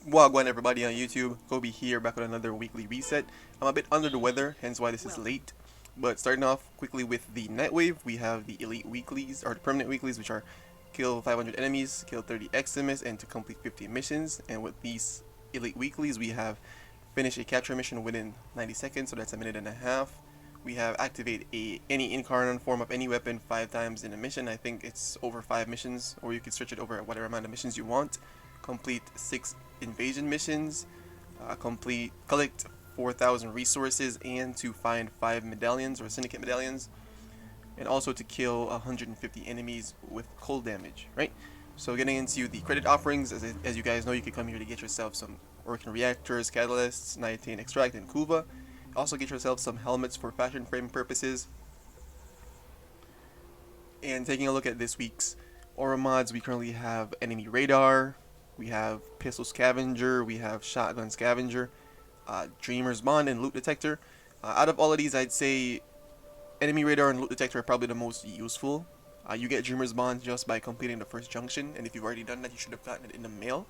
Wagwan everybody on YouTube, Kobe here back with another weekly reset. I'm a bit under the weather, hence why this is late. But starting off quickly with the Nightwave, we have the Elite Weeklies, or the Permanent Weeklies, which are kill 500 enemies, kill 30 extremists, and to complete 50 missions. And with these Elite Weeklies, we have finish a capture mission within 90 seconds, so that's a minute and a half. We have activate any incarnate form of any weapon 5 times in a mission. I think it's over 5 missions, or you can stretch it over whatever amount of missions you want. Complete 6 invasion missions, collect 4,000 resources, and to find 5 medallions or syndicate medallions, and also to kill 150 enemies with cold damage, right? So getting into the credit offerings, as you guys know, you can come here to get yourself some working reactors, catalysts, nighttane extract, and kuva. Also get yourself some helmets for fashion frame purposes. And taking a look at this week's aura mods, we currently have enemy radar, we have pistol scavenger, we have shotgun scavenger, dreamer's bond, and loot detector. Out of all of these, I'd say enemy radar and loot detector are probably the most useful. You get dreamer's bond just by completing the first junction, and if you've already done that, you should have gotten it in the mail.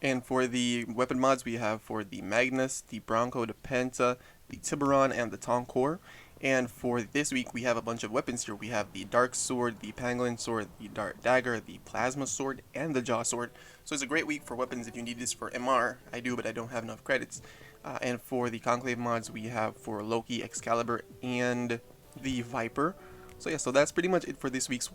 And for the weapon mods, we have for the Magnus, the Bronco, the Penta, the Tiburon, and the Toncore. And for this week, we have a bunch of weapons here. We have the Dark Sword, the Pangolin Sword, the Dark Dagger, the Plasma Sword, and the Jaw Sword. So it's a great week for weapons if you need this for MR. I do, but I don't have enough credits. And for the Conclave mods, we have for Loki, Excalibur, and the Viper. So yeah, so that's pretty much it for this week's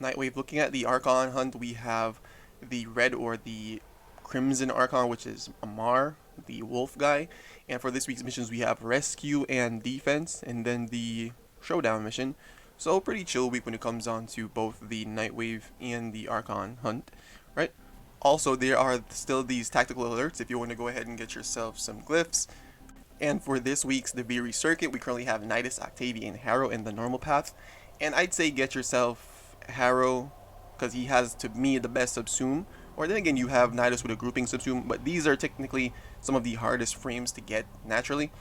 Nightwave. Looking at the Archon hunt, we have the red or the Crimson Archon, which is Amar, the wolf guy. And for this week's missions, we have rescue and defense, and then the showdown mission. So pretty chill week when it comes on to both the Nightwave and the Archon hunt, right? Also, there are still these tactical alerts if you want to go ahead and get yourself some glyphs. And for this week's the Viri circuit, we currently have Nidus, Octavian, Harrow in the normal path. And I'd say get yourself Harrow, because he has, to me, the best subsume. Or then again, you have Nidus with a grouping subsume, but these are technically some of the hardest frames to get naturally.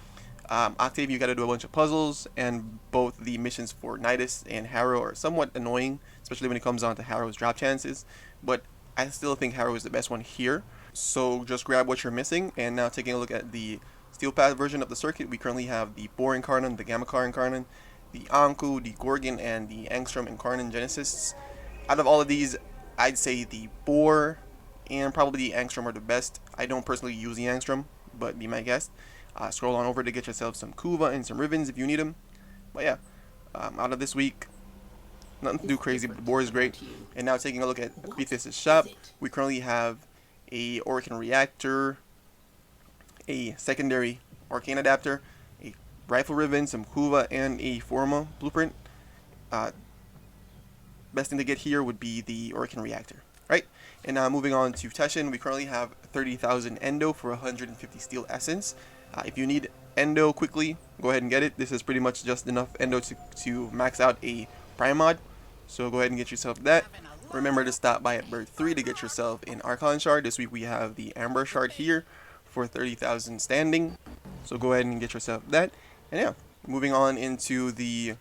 Octave, you gotta do a bunch of puzzles, and both the missions for Nidus and Harrow are somewhat annoying, especially when it comes on to Harrow's drop chances. But I still think Harrow is the best one here. So just grab what you're missing. And now taking a look at the Steel Path version of the circuit, we currently have the Boar Incarnon, the Gammakar Incarnon, the Anku, the Gorgon, and the Angstrom Incarnon Genesists. Out of all of these, I'd say the Boar and probably the Angstrom are the best. I don't personally use the Angstrom, but be my guest. Scroll on over to get yourself some Kuva and some Rivens if you need them. But yeah, out of this week, nothing to do crazy, but the Boar is great. And now taking a look at Beathis' shop, we currently have a Orcan Reactor, a secondary Arcane Adapter, a Rifle Riven, some Kuva, and a Forma Blueprint. Best thing to get here would be the Orcan Reactor, right? And now moving on to Teshin, we currently have 30,000 Endo for 150 Steel Essence. If you need Endo quickly, go ahead and get it. This is pretty much just enough Endo to max out a Prime mod. So go ahead and get yourself that. Remember to stop by at Bird 3 to get yourself an Archon Shard. This week we have the Amber Shard here for 30,000 standing. So go ahead and get yourself that. And yeah, moving on into the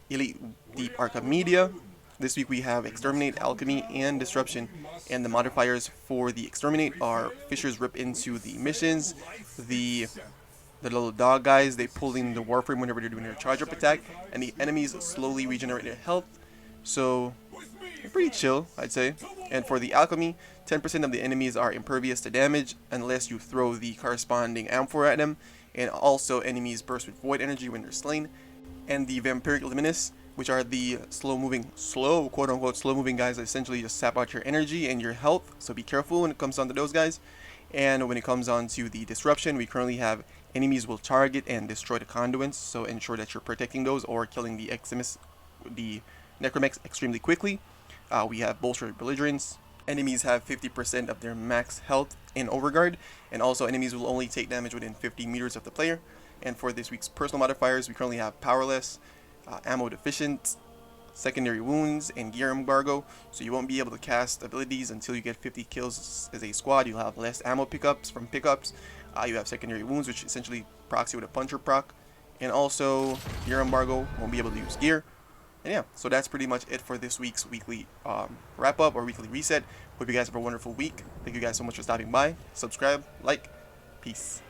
Elite Deep Archimedia. This week we have Exterminate, Alchemy, and Disruption. And the modifiers for the Exterminate are Fissures rip into the missions. The little dog guys, they pull in the Warframe whenever they're doing their charge-up attack. And the enemies slowly regenerate their health. So, pretty chill, I'd say. And for the Alchemy, 10% of the enemies are impervious to damage unless you throw the corresponding amphora at them. And also enemies burst with void energy when they're slain. And the Vampiric Luminous, which are the quote-unquote slow-moving guys that essentially just sap out your energy and your health. So be careful when it comes on to those guys. And when it comes on to the Disruption, we currently have enemies will target and destroy the conduits. So ensure that you're protecting those or killing the Necromechs extremely quickly. We have Bolster Belligerents. Enemies have 50% of their max health in Overguard. And also enemies will only take damage within 50 meters of the player. And for this week's personal modifiers, we currently have Powerless, Ammo Deficient, Secondary Wounds, and Gear Embargo. So you won't be able to cast abilities until you get 50 kills as a squad. You'll have less ammo pickups from pickups. You have Secondary Wounds, which essentially procs you with a Puncher proc. And also, Gear Embargo, won't be able to use gear. And yeah, so that's pretty much it for this week's weekly wrap up or weekly reset. Hope you guys have a wonderful week. Thank you guys so much for stopping by. Subscribe, like, peace.